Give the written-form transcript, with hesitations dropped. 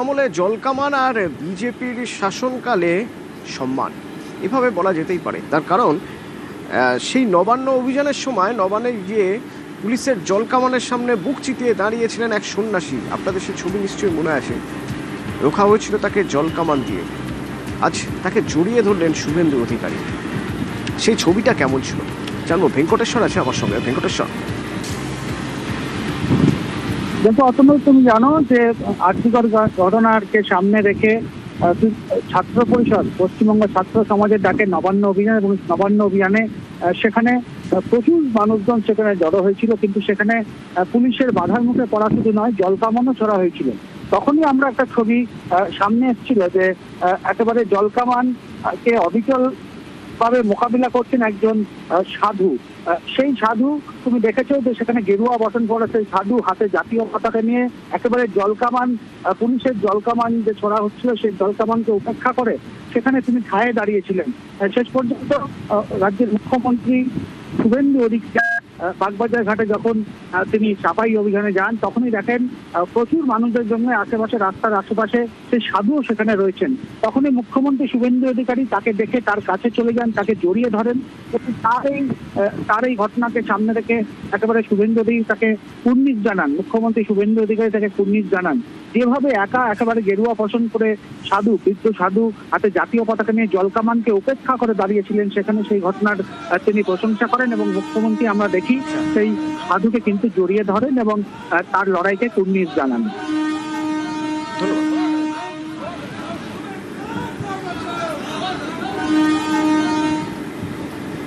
আমলে জলকামান আর বিজেপির শাসনকালে সম্মান এভাবে বলা যেতেই পারে। তার কারণ সেই নবান্ন অভিযানের সময় নবান্নে গিয়ে পুলিশের জলকামানের সামনে বুক চিতিয়ে দাঁড়িয়েছিলেন এক সন্ন্যাসী। আপনাদের সে ছবি নিশ্চয়ই মনে আছে। রোখা হয়েছিল তাকে জলকামান দিয়ে। আজ তাকে জড়িয়ে ধরলেন শুভেন্দু অধিকারী। সেই ছবিটা কেমন ছিল জানবো। ভেঙ্কটেশ্বর আছে আমার সঙ্গে। ভেঙ্কটেশ্বর, দেখো অতনু, তুমি জানো যে আর্থিকর ঘটনাকে সামনে রেখে ছাত্র পরিষদ, পশ্চিমবঙ্গ ছাত্র সমাজের ডাকে নবান্ন অভিযান এবং নবান্ন অভিযানে সেখানে প্রচুর মানুষজন সেখানে জড়ো হয়েছিল, কিন্তু সেখানে পুলিশের বাধার মুখে পড়া শুধু নয়, জলকামানও ছড়া হয়েছিল। তখনই আমরা একটা ছবি সামনে এসেছিল যে একেবারে জলকামান কে অবিচল ভাবে মোকাবিলা করছেন একজন সাধু। সেই সাধু তুমি দেখেছো যে সেখানে গেরুয়া বসন পড়া সেই সাধু হাতে জাতীয় পতাকা নিয়ে একেবারে জলকামান, পুলিশের জলকামান যে ছড়া হচ্ছিল সেই জলকামানকে উপেক্ষা করে সেখানে তিনি ঠায়ে দাঁড়িয়েছিলেন। শেষ পর্যন্ত রাজ্যের মুখ্যমন্ত্রী শুভেন্দু অধিকারী বাগবাজার ঘাটে যখন তিনি সাফাই অভিযানে যান তখনই দেখেন প্রচুর মানুষদের জন্য আশেপাশে, রাস্তার আশেপাশে সেই সাধুও সেখানে রয়েছেন। তখনই মুখ্যমন্ত্রী শুভেন্দু অধিকারী তাকে দেখে তার কাছে চলে যান, তাকে জড়িয়ে ধরেন এবং তার এই ঘটনাকে সামনে রেখে একেবারে শুভেন্দু অধিকারী তাকে কুর্নিশ জানান। মুখ্যমন্ত্রী শুভেন্দু অধিকারী তাকে কুর্নিশ জানান। যেভাবে একেবারে গেরুয়া পোষণ করে সাধু, বৃদ্ধ সাধু হাতে জাতীয় পতাকা নিয়ে জলকামানকে উপেক্ষা করে দাঁড়িয়েছিলেন, সেখানে সেই ঘটনার তিনি প্রশংসা করেন এবং মুখ্যমন্ত্রী আমরা দেখি সেই সাধুকে কিন্তু জড়িয়ে ধরেন এবং তার লড়াইকে কুর্নিশ জানান।